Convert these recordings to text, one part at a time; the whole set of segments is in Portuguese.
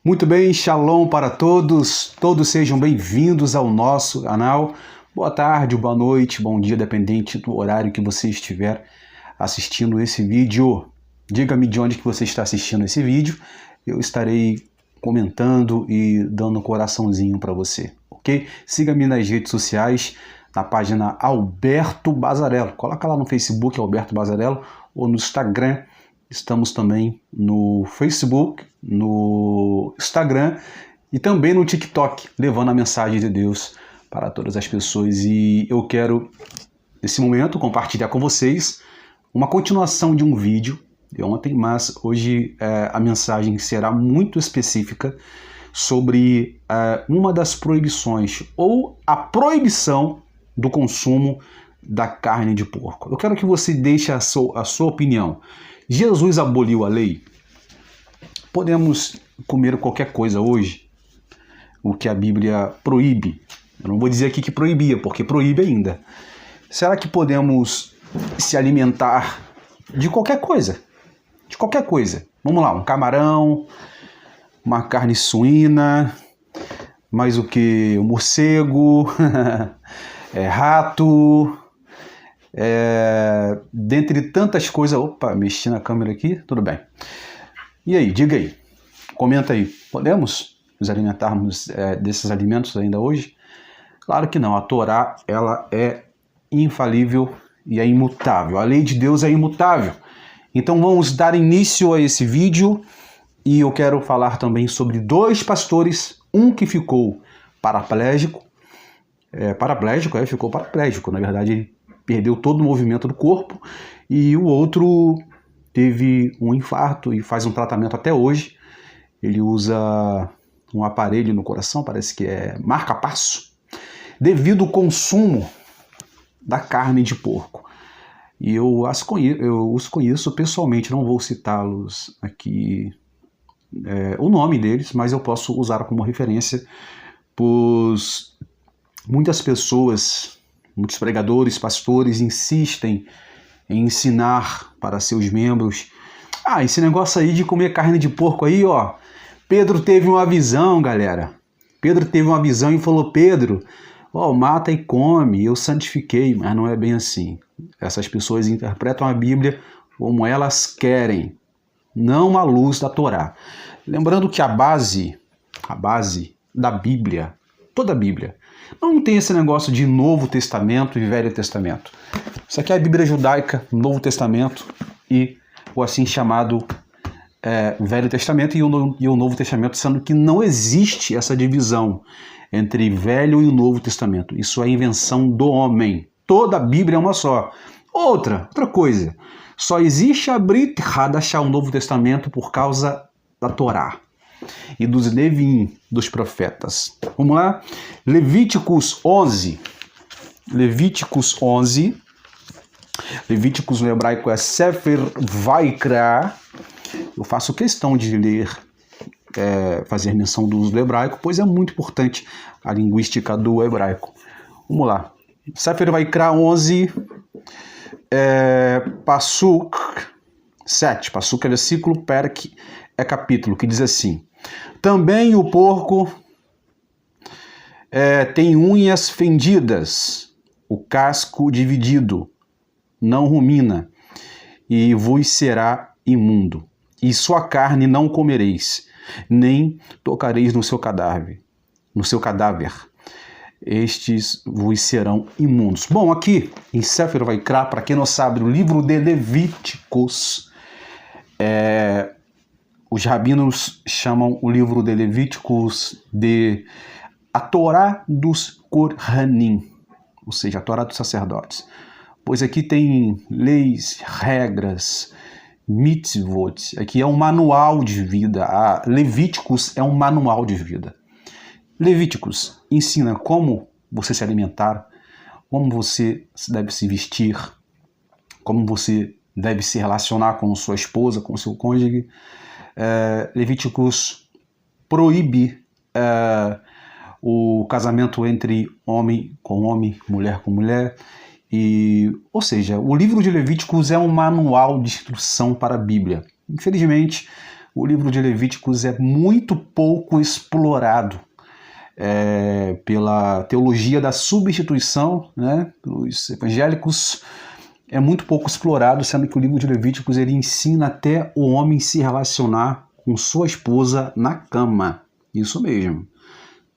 Muito bem, shalom para todos, todos sejam bem-vindos ao nosso canal. Boa tarde, boa noite, bom dia, dependente do horário que você estiver assistindo esse vídeo. Diga-me de onde que você está assistindo esse vídeo, eu estarei comentando e dando um coraçãozinho para você, ok? Siga-me nas redes sociais, na página Alberto Bazarello. Coloca lá no Facebook Alberto Bazarello ou no Instagram. Estamos também no Facebook, no Instagram e também no TikTok, levando a mensagem de Deus para todas as pessoas. E eu quero, nesse momento, compartilhar com vocês uma continuação de um vídeo de ontem, mas hoje a mensagem será muito específica sobre uma das proibições ou a proibição do consumo da carne de porco. Eu quero que você deixe a sua opinião. Jesus aboliu a lei? Podemos comer qualquer coisa hoje? O que a Bíblia proíbe? Eu não vou dizer aqui que proibia, porque proíbe ainda. Será que podemos se alimentar de qualquer coisa? De qualquer coisa. Vamos lá, um camarão, uma carne suína, mais o que? Um morcego, rato... dentre tantas coisas. Opa, mexi na câmera aqui, tudo bem. E aí, diga aí, comenta aí, podemos nos alimentarmos desses alimentos ainda hoje? Claro que não, a Torá ela é infalível e é imutável, a lei de Deus é imutável. Então vamos dar início a esse vídeo e eu quero falar também sobre dois pastores, um que ficou paraplégico, ficou paraplégico, na verdade ele perdeu todo o movimento do corpo, e o outro teve um infarto e faz um tratamento até hoje. Ele usa um aparelho no coração, parece que é marca-passo, devido ao consumo da carne de porco. E eu os conheço pessoalmente, não vou citá-los aqui o nome deles, mas eu posso usar como referência, pois muitas pessoas, muitos pregadores, pastores insistem em ensinar para seus membros: esse negócio aí de comer carne de porco aí, ó, Pedro teve uma visão, galera. Pedro teve uma visão e falou: Pedro, mata e come, eu santifiquei. Mas não é bem assim. Essas pessoas interpretam a Bíblia como elas querem, não à luz da Torá. Lembrando que a base da Bíblia, toda a Bíblia, não tem esse negócio de Novo Testamento e Velho Testamento. Isso aqui é a Bíblia judaica, Novo Testamento e o assim chamado Velho Testamento e o Novo Testamento, sendo que não existe essa divisão entre Velho e o Novo Testamento. Isso é invenção do homem. Toda a Bíblia é uma só. Outra coisa, só existe a Brit Hadashah, o Novo Testamento, por causa da Torá e dos Levim, dos profetas. Vamos lá? Levíticos 11. Levíticos no hebraico é Sefer Vaikra. Eu faço questão de ler, fazer menção do uso do hebraico, pois é muito importante a linguística do hebraico. Vamos lá. Sefer Vaikra 11, Passuk 7. Passuk é versículo, Perek é capítulo, que diz assim: também o porco tem unhas fendidas, o casco dividido, não rumina, e vos será imundo. E sua carne não comereis, nem tocareis no seu cadáver. Estes vos serão imundos. Bom, aqui em Sefer Vaikra, para quem não sabe, no livro de Levíticos, os rabinos chamam o livro de Levíticos de a Torá dos Kohanim, ou seja, a Torá dos sacerdotes. Pois aqui tem leis, regras, mitzvot. Aqui é um manual de vida. Levíticos é um manual de vida. Levíticos ensina como você se alimentar, como você deve se vestir, como você deve se relacionar com sua esposa, com seu cônjuge. Levíticos proíbe o casamento entre homem com homem, mulher com mulher. Ou seja, o livro de Levíticos é um manual de instrução para a Bíblia. Infelizmente, o livro de Levíticos é muito pouco explorado pela teologia da substituição, né, pelos evangélicos. É muito pouco explorado, sendo que o livro de Levíticos ele ensina até o homem se relacionar com sua esposa na cama. Isso mesmo.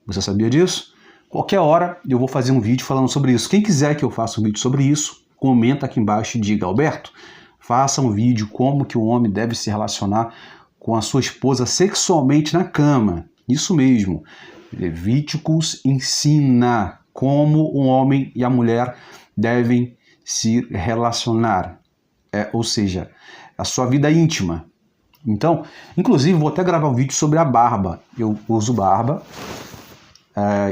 Você sabia disso? Qualquer hora eu vou fazer um vídeo falando sobre isso. Quem quiser que eu faça um vídeo sobre isso, comenta aqui embaixo e diga: Alberto, faça um vídeo como que o homem deve se relacionar com a sua esposa sexualmente na cama. Isso mesmo. Levíticos ensina como o homem e a mulher devem se relacionar. Ou seja, a sua vida íntima. Então, inclusive, vou até gravar um vídeo sobre a barba. Eu uso barba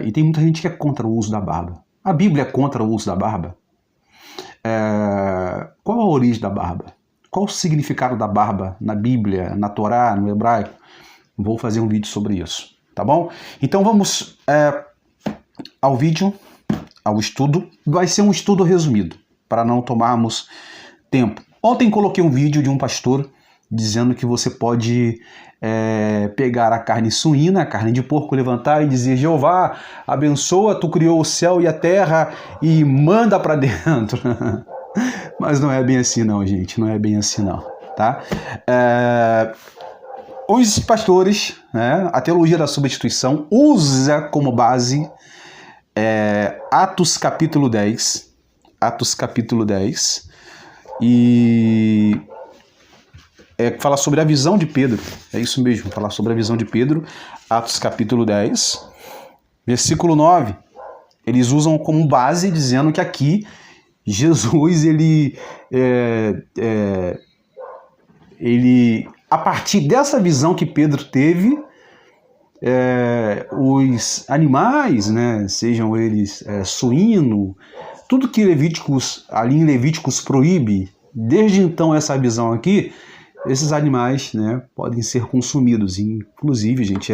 e tem muita gente que é contra o uso da barba. A Bíblia é contra o uso da barba? Qual a origem da barba? Qual o significado da barba na Bíblia, na Torá, no hebraico? Vou fazer um vídeo sobre isso, tá bom? Então vamos ao vídeo, ao estudo. Vai ser um estudo resumido, para não tomarmos tempo. Ontem coloquei um vídeo de um pastor dizendo que você pode pegar a carne suína, a carne de porco, levantar e dizer: Jeová, abençoa, tu criou o céu e a terra e manda para dentro. Mas não é bem assim não, gente, não é bem assim não, tá? Os pastores, né, a teologia da substituição usa como base Atos capítulo 10, e fala sobre a visão de Pedro, é isso mesmo, falar sobre a visão de Pedro, Atos capítulo 10, versículo 9, eles usam como base dizendo que aqui Jesus, ele, a partir dessa visão que Pedro teve, os animais, né, sejam eles suíno, tudo que ali em Levíticos proíbe, desde então essa visão aqui, esses animais, né, podem ser consumidos. Inclusive, gente,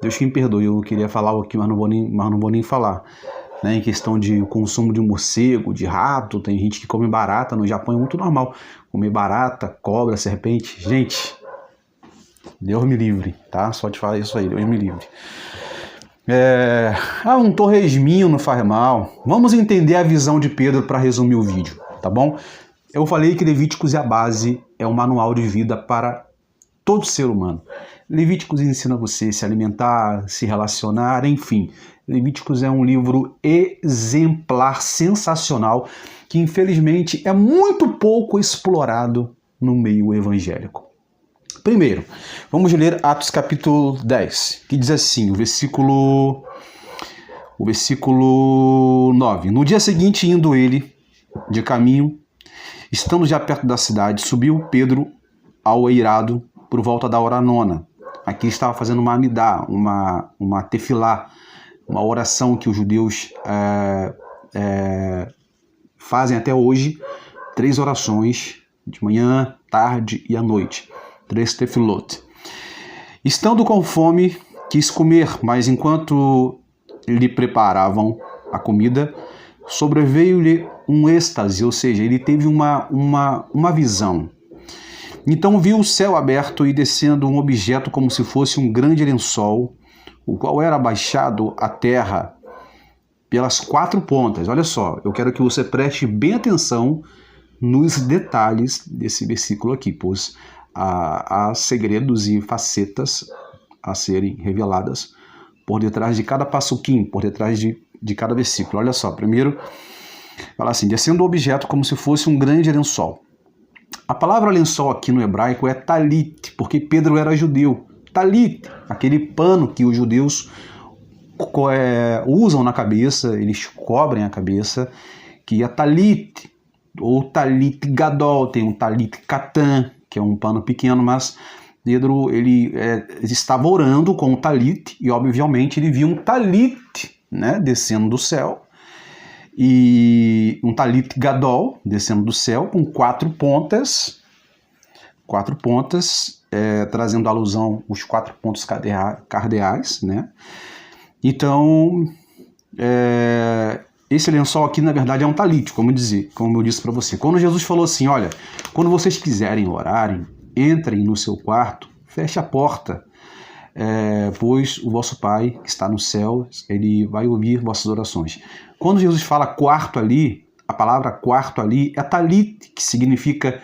Deus que me perdoe, eu queria falar aqui, mas não vou nem falar. Né, em questão de consumo de morcego, de rato, tem gente que come barata, no Japão é muito normal comer barata, cobra, serpente. Gente, Deus me livre, tá? Só te falar isso aí, Deus me livre. Um torresminho não faz mal. Vamos entender a visão de Pedro para resumir o vídeo, tá bom? Eu falei que Levíticos é a base, é um manual de vida para todo ser humano. Levíticos ensina você a se alimentar, se relacionar, enfim. Levíticos é um livro exemplar, sensacional, que infelizmente é muito pouco explorado no meio evangélico. Primeiro, vamos ler Atos capítulo 10, que diz assim, o versículo 9. No dia seguinte, indo ele de caminho, estando já perto da cidade, subiu Pedro ao eirado por volta da hora 9. Aqui estava fazendo uma amidá, uma tefilá, uma oração que os judeus fazem até hoje, 3 orações, de manhã, tarde e à noite, 3 tefilot. Estando com fome, quis comer, mas enquanto lhe preparavam a comida, sobreveio-lhe um êxtase, ou seja, ele teve uma visão. Então viu o céu aberto e descendo um objeto como se fosse um grande lençol, o qual era abaixado à terra pelas 4 pontas. Olha só, eu quero que você preste bem atenção nos detalhes desse versículo aqui, pois há segredos e facetas a serem reveladas por detrás de cada passuquim, por detrás de cada versículo. Olha só, primeiro, fala assim, descendo o objeto como se fosse um grande lençol. A palavra lençol aqui no hebraico é talit, porque Pedro era judeu. Talit, aquele pano que os judeus usam na cabeça, eles cobrem a cabeça, que é talit, ou talit gadol, tem um talit katan, que é um pano pequeno, mas Pedro ele estava orando com o talit, e obviamente ele viu um talit, né, descendo do céu, e um talit gadol descendo do céu com 4 pontas, trazendo alusão os 4 pontos cardeais, né? Então, esse lençol aqui, na verdade, é um talit, como eu disse para você. Quando Jesus falou assim, olha, quando vocês quiserem orarem, entrem no seu quarto, feche a porta, pois o vosso Pai que está no céu, ele vai ouvir vossas orações. Quando Jesus fala quarto ali, a palavra quarto ali é talit, que significa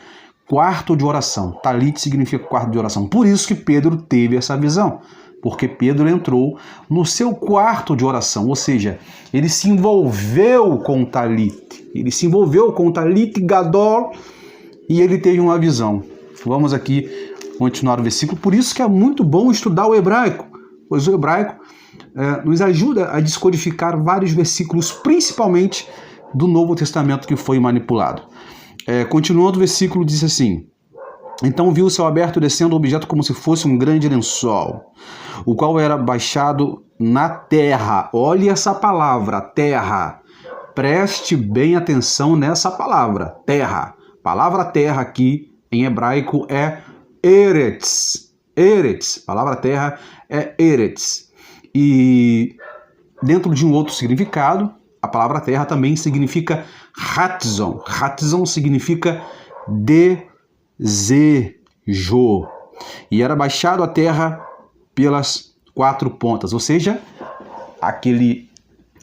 quarto de oração. Talit significa quarto de oração. Por isso que Pedro teve essa visão, porque Pedro entrou no seu quarto de oração, ou seja, ele se envolveu com o talit, ele se envolveu com o talit gadol e ele teve uma visão. Vamos aqui continuar o versículo. Por isso que é muito bom estudar o hebraico, pois o hebraico nos ajuda a descodificar vários versículos, principalmente do Novo Testamento que foi manipulado. Continuando o versículo, diz assim: então viu o céu aberto descendo o objeto como se fosse um grande lençol, o qual era baixado na terra. Olhe essa palavra, terra. Preste bem atenção nessa palavra, terra. A palavra terra aqui em hebraico é eretz. Eretz. A palavra terra é eretz. E dentro de um outro significado, a palavra terra também significa ratzon. Ratzon significa desejo. E era baixado a terra pelas 4 pontas. Ou seja, aquele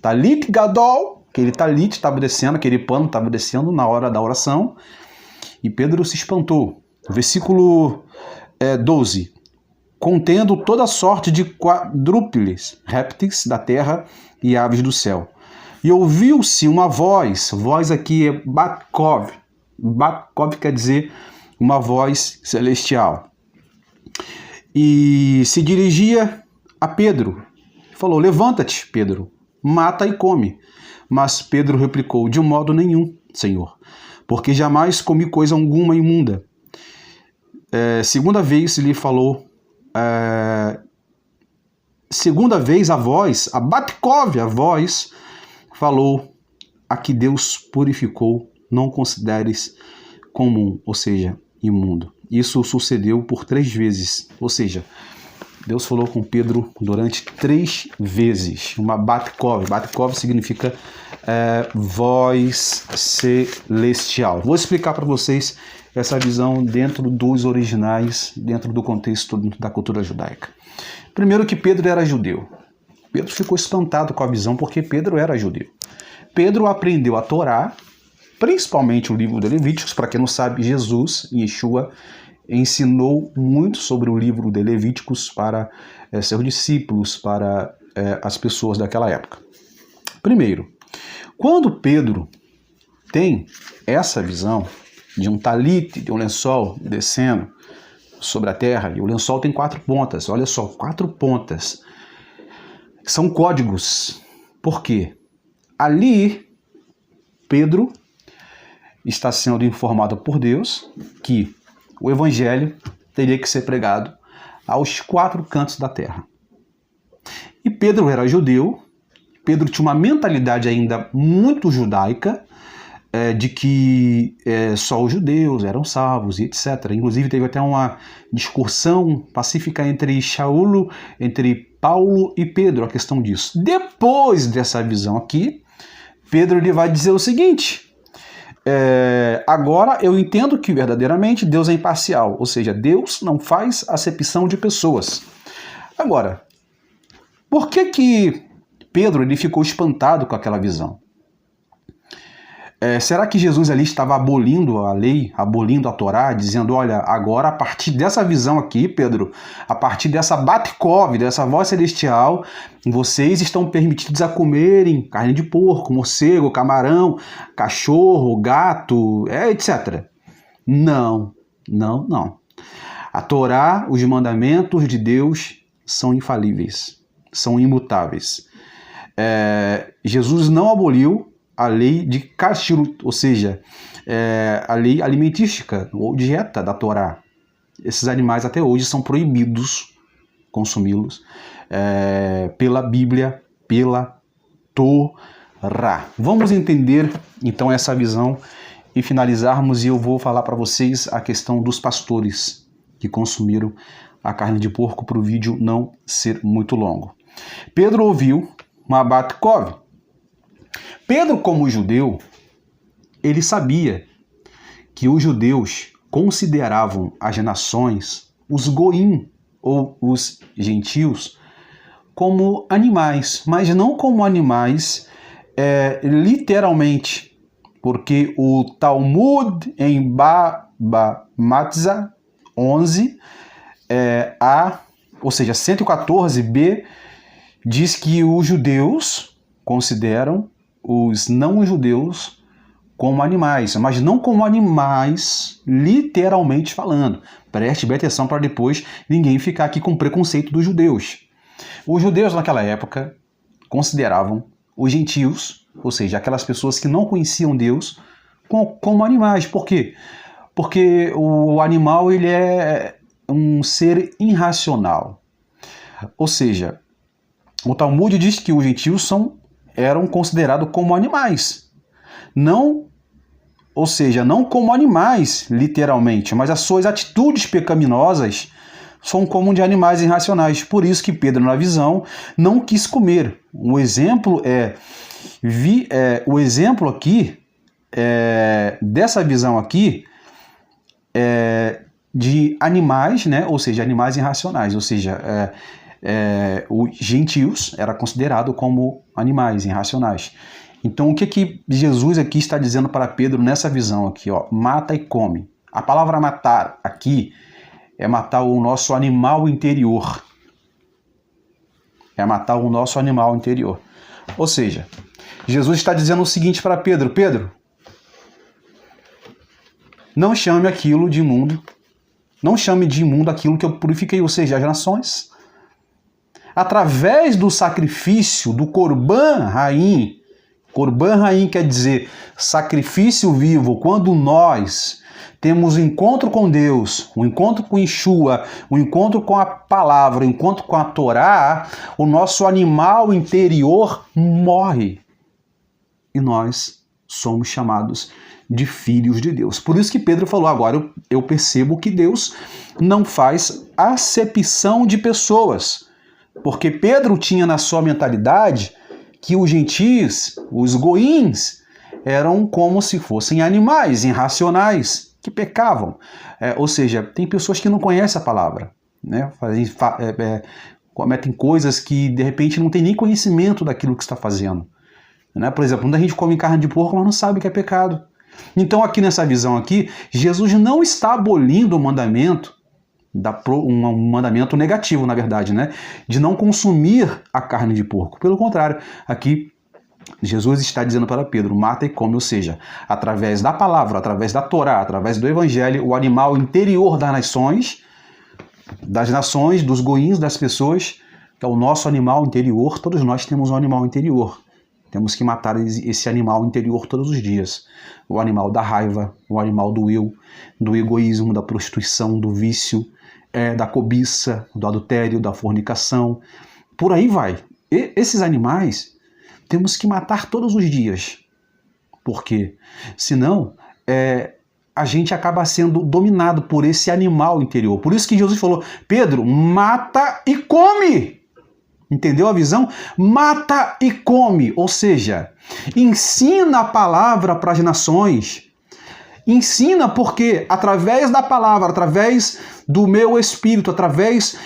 talit gadol, aquele talit estava descendo, aquele pano estava descendo na hora da oração. E Pedro se espantou. Versículo 12. Contendo toda sorte de quadrúpedes, répteis da terra e aves do céu. E ouviu-se uma voz aqui é Batkov. Batkov quer dizer uma voz celestial. E se dirigia a Pedro. Falou: levanta-te, Pedro, mata e come. Mas Pedro replicou: de modo nenhum, Senhor, porque jamais comi coisa alguma imunda. Segunda vez lhe falou, segunda vez a voz, a Batkov, a voz, falou: a que Deus purificou, não consideres comum, ou seja, imundo. Isso sucedeu por 3 vezes, ou seja, Deus falou com Pedro durante 3 vezes. Uma Batkov. Batkov significa voz celestial. Vou explicar para vocês essa visão dentro dos originais, dentro do contexto da cultura judaica. Primeiro que Pedro era judeu. Pedro ficou espantado com a visão porque Pedro era judeu. Pedro aprendeu a Torá, principalmente o livro de Levíticos. Para quem não sabe, Jesus, Yeshua, ensinou muito sobre o livro de Levíticos para seus discípulos, para as pessoas daquela época. Primeiro, quando Pedro tem essa visão de um talit, de um lençol descendo sobre a terra, e o lençol tem 4 pontas, olha só, 4 pontas. São códigos. Por quê? Ali, Pedro está sendo informado por Deus que o evangelho teria que ser pregado aos 4 cantos da terra. E Pedro era judeu, Pedro tinha uma mentalidade ainda muito judaica, de que só os judeus eram salvos e etc. Inclusive teve até uma discussão pacífica entre Paulo e Pedro, a questão disso. Depois dessa visão aqui, Pedro ele vai dizer o seguinte: agora eu entendo que verdadeiramente Deus é imparcial, ou seja, Deus não faz acepção de pessoas. Agora, por que Pedro ele ficou espantado com aquela visão? Será que Jesus ali estava abolindo a lei, abolindo a Torá, dizendo: olha, agora a partir dessa visão aqui, Pedro, a partir dessa Batkov, dessa voz celestial, vocês estão permitidos a comerem carne de porco, morcego, camarão, cachorro, gato, etc. Não. A Torá, os mandamentos de Deus são infalíveis, são imutáveis. Jesus não aboliu a lei de kashrut, ou seja, a lei alimentística ou dieta da Torá. Esses animais até hoje são proibidos consumi-los pela Bíblia, pela Torá. Vamos entender então essa visão e finalizarmos, e eu vou falar para vocês a questão dos pastores que consumiram a carne de porco para o vídeo não ser muito longo. Pedro ouviu uma Batkov. Pedro, como judeu, ele sabia que os judeus consideravam as nações, os goim, ou os gentios como animais, mas não como animais literalmente, porque o Talmud em Baba Metzia 11, ou seja, 114b, diz que os judeus consideram os não-judeus como animais, mas não como animais literalmente falando. Preste bem atenção para depois ninguém ficar aqui com preconceito dos judeus. Os judeus naquela época consideravam os gentios, ou seja, aquelas pessoas que não conheciam Deus, como animais. Por quê? Porque o animal ele é um ser irracional. Ou seja, o Talmud diz que os gentios eram considerados como animais. Ou seja, não como animais, literalmente, mas as suas atitudes pecaminosas são como de animais irracionais. Por isso que Pedro, na visão, não quis comer. O exemplo aqui, dessa visão aqui, de animais, né? Ou seja, animais irracionais, ou seja, os gentios era considerado como animais irracionais. Então, o que Jesus aqui está dizendo para Pedro nessa visão aqui, ó? Mata e come. A palavra matar aqui é matar o nosso animal interior. É matar o nosso animal interior. Ou seja, Jesus está dizendo o seguinte para Pedro: Pedro, não chame aquilo de imundo, não chame de imundo aquilo que eu purifiquei, ou seja, as nações. Através do sacrifício do Corban Raim quer dizer sacrifício vivo, quando nós temos um encontro com Deus, um encontro com Yeshua, um encontro com a palavra, um encontro com a Torá, o nosso animal interior morre. E nós somos chamados de filhos de Deus. Por isso que Pedro falou, agora eu percebo que Deus não faz acepção de pessoas. Porque Pedro tinha na sua mentalidade que os gentios, os goíns, eram como se fossem animais irracionais que pecavam. Ou seja, tem pessoas que não conhecem a palavra, né? Cometem coisas que de repente não tem nem conhecimento daquilo que está fazendo. Né? Por exemplo, quando a gente come carne de porco, mas não sabe que é pecado. Então aqui nessa visão aqui, Jesus não está abolindo o mandamento, um mandamento negativo, na verdade, né? De não consumir a carne de porco. Pelo contrário, aqui Jesus está dizendo para Pedro, mata e come, ou seja, através da palavra, através da Torá, através do Evangelho, o animal interior das nações, dos goíns, das pessoas, que é o nosso animal interior. Todos nós temos um animal interior. Temos que matar esse animal interior todos os dias. O animal da raiva, o animal do eu, do egoísmo, da prostituição, do vício, da cobiça, do adultério, da fornicação. Por aí vai. E esses animais temos que matar todos os dias. Por quê? Senão, a gente acaba sendo dominado por esse animal interior. Por isso que Jesus falou, Pedro, mata e come! Entendeu a visão? Mata e come, ou seja, ensina a palavra para as nações. Ensina porque através da palavra, através do meu espírito, através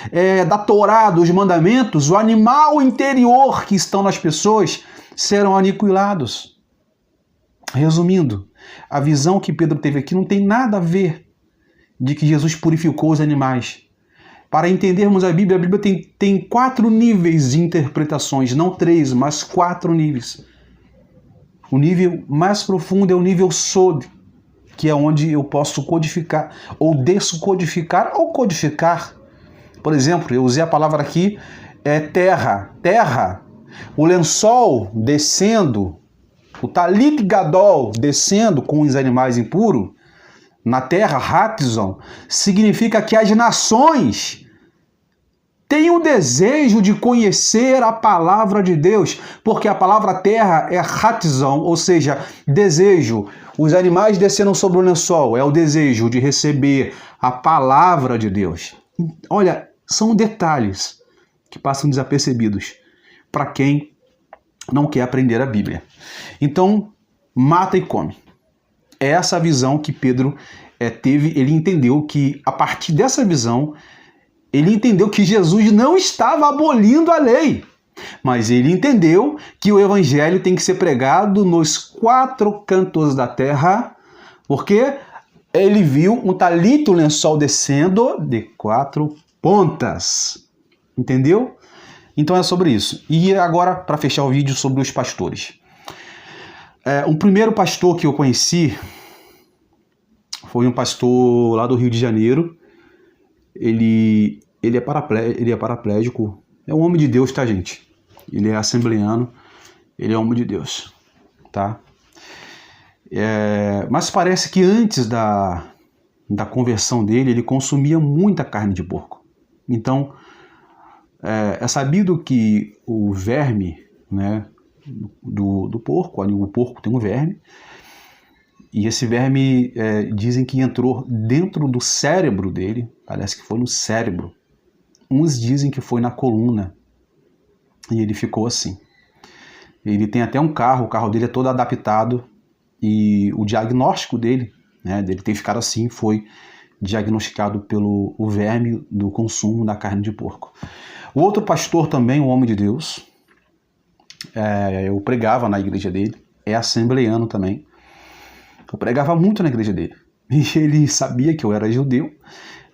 da Torá, dos mandamentos, o animal interior que estão nas pessoas serão aniquilados. Resumindo, a visão que Pedro teve aqui não tem nada a ver de que Jesus purificou os animais. Para entendermos a Bíblia tem 4 níveis de interpretações, não 3, mas 4 níveis. O nível mais profundo é o nível Sod, que é onde eu posso codificar, ou descodificar, ou codificar. Por exemplo, eu usei a palavra aqui, terra. O lençol descendo, o talit gadol descendo com os animais impuros, na terra, Hatzon, significa que as nações têm o desejo de conhecer a palavra de Deus, porque a palavra terra é Hatzon, ou seja, desejo. Os animais descendo sobre o lençol é o desejo de receber a palavra de Deus. Olha, são detalhes que passam desapercebidos para quem não quer aprender a Bíblia. Então, mata e come. É essa a visão que Pedro teve. Ele entendeu que, a partir dessa visão, Ele entendeu que Jesus não estava abolindo a lei, mas ele entendeu que o evangelho tem que ser pregado nos 4 cantos da terra, porque ele viu um talito, um lençol descendo de 4 pontas. Entendeu? Então é sobre isso. E agora, para fechar o vídeo, sobre os pastores. O primeiro pastor que eu conheci foi um pastor lá do Rio de Janeiro. Ele é paraplégico. É um homem de Deus, tá, gente? Ele é assembleano. Ele é homem de Deus, tá? Mas parece que antes da conversão dele, ele consumia muita carne de porco. Então, é sabido que o verme, né, do porco, ali o porco tem um verme, e esse verme dizem que entrou dentro do cérebro dele, parece que foi no cérebro. Uns dizem que foi na coluna, e ele ficou assim. Ele tem até um carro, o carro dele é todo adaptado, e o diagnóstico dele, né, dele ter ficado assim, foi diagnosticado pelo verme do consumo da carne de porco. O outro pastor também, um homem de Deus, eu pregava na igreja dele, é assembleano também. Eu pregava muito na igreja dele. E ele sabia que eu era judeu.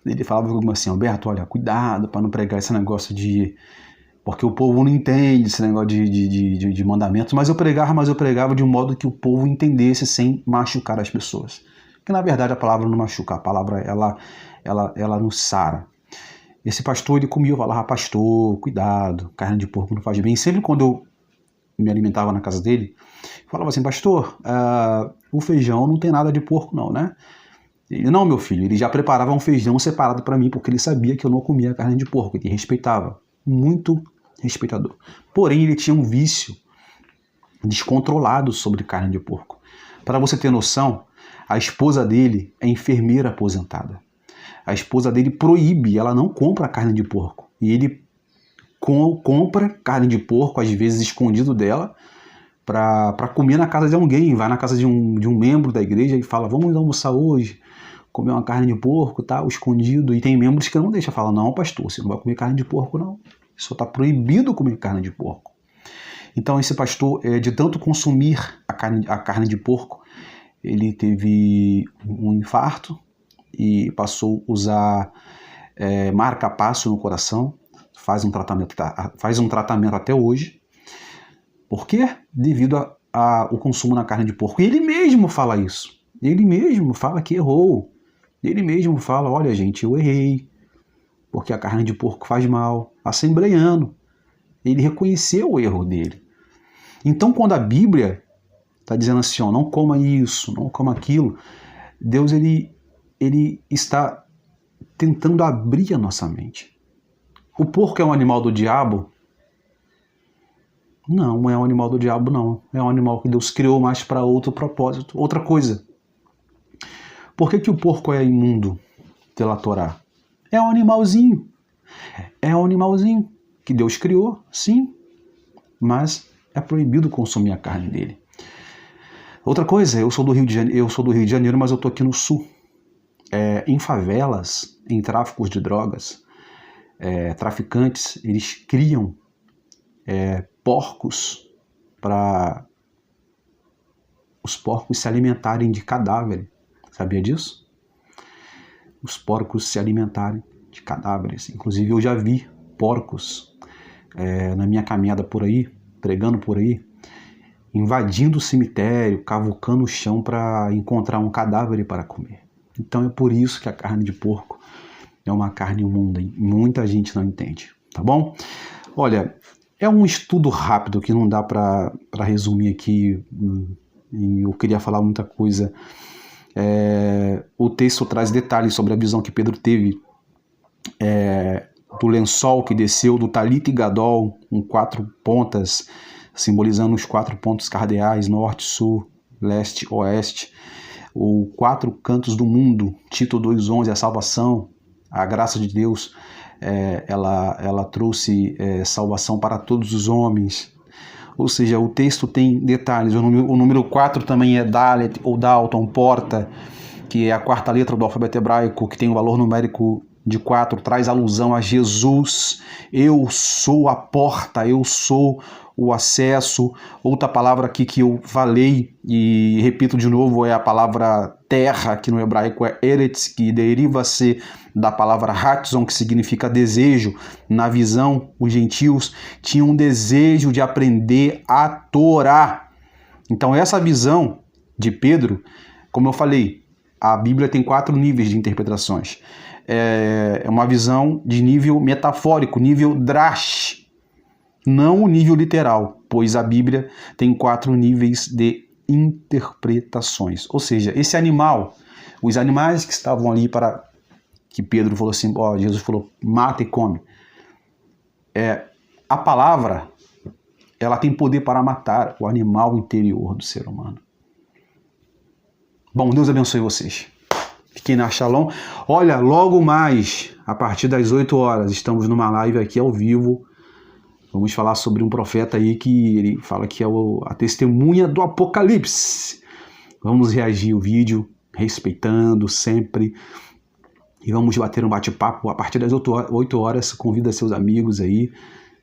Ele falava comigo assim: Alberto, olha, cuidado para não pregar esse negócio de... Porque o povo não entende esse negócio de mandamentos. Mas eu pregava de um modo que o povo entendesse sem machucar as pessoas. Porque na verdade a palavra não machuca, a palavra ela nos sara. Esse pastor, ele comia, eu falava: pastor, cuidado, carne de porco não faz bem. E sempre quando eu me alimentava na casa dele, eu falava assim: pastor, o feijão não tem nada de porco não, né? Ele: não, meu filho. Ele já preparava um feijão separado para mim, porque ele sabia que eu não comia carne de porco. Ele respeitava, muito respeitador. Porém, ele tinha um vício descontrolado sobre carne de porco. Para você ter noção, a esposa dele é enfermeira aposentada. A esposa dele proíbe, ela não compra carne de porco. E ele compra carne de porco, às vezes escondido dela, para comer na casa de alguém. Vai na casa de um membro da igreja e fala: vamos almoçar hoje, comer uma carne de porco, tá, escondido. E tem membros que não deixam, falam: não, pastor, você não vai comer carne de porco, não. Só está proibido comer carne de porco. Então esse pastor, de tanto consumir a carne de porco, ele teve um infarto e passou a usar marca-passo no coração, faz um tratamento até hoje. Por quê? Devido ao consumo na carne de porco. E ele mesmo fala isso. Ele mesmo fala que errou. Ele mesmo fala: olha, gente, eu errei, porque a carne de porco faz mal. Assembleano. Ele reconheceu o erro dele. Então, quando a Bíblia está dizendo assim, ó, não coma isso, não coma aquilo, Deus ele está tentando abrir a nossa mente. O porco é um animal do diabo? Não é um animal do diabo, não. É um animal que Deus criou mais para outro propósito. Outra coisa. Por que o porco é imundo pela Torá? É um animalzinho. É um animalzinho que Deus criou, sim. Mas é proibido consumir a carne dele. Outra coisa, eu sou do Rio de Janeiro, mas eu estou aqui no sul. Em favelas, em tráficos de drogas, traficantes, eles criam porcos para os porcos se alimentarem de cadáver. Sabia disso? Os porcos se alimentarem de cadáveres. Inclusive eu já vi porcos na minha caminhada por aí, pregando por aí, invadindo o cemitério, cavucando o chão para encontrar um cadáver para comer. Então é por isso que a carne de porco é uma carne imunda. Muita gente não entende, tá bom? Olha, é um estudo rápido que não dá para resumir aqui. Eu queria falar muita coisa. O texto traz detalhes sobre a visão que Pedro teve do lençol que desceu, do talit e gadol, com 4 pontas, simbolizando os 4 pontos cardeais: norte, sul, leste, oeste, os 4 cantos do mundo. Tito 2:11, a salvação, a graça de Deus, ela trouxe salvação para todos os homens. Ou seja, o texto tem detalhes. O número 4 também é Dalet ou Dalton, porta, que é a 4ª letra do alfabeto hebraico, que tem um valor numérico de 4 traz alusão a Jesus. Eu sou a porta, eu sou o acesso. Outra palavra aqui que eu falei e repito de novo é a palavra terra, que no hebraico é eretz, que deriva-se da palavra ratzon, que significa desejo. Na visão, os gentios tinham um desejo de aprender a Torá. Então essa visão de Pedro, como eu falei, a Bíblia tem 4 níveis de interpretações. É uma visão de nível metafórico, nível drash, não o nível literal, pois a Bíblia tem 4 níveis de interpretações. Ou seja, esse animal, os animais que estavam ali para que Pedro falou assim, Jesus falou, mata e come. A palavra, ela tem poder para matar o animal interior do ser humano. Bom, Deus abençoe vocês. Fiquem na Shalom. Olha, logo mais, a partir das 8 horas, estamos numa live aqui ao vivo. Vamos falar sobre um profeta aí que ele fala que é a testemunha do Apocalipse. Vamos reagir ao vídeo, respeitando sempre. E vamos bater um bate-papo a partir das 8 horas. Convida seus amigos aí,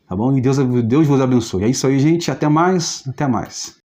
tá bom? E Deus vos abençoe. É isso aí, gente. Até mais. Até mais.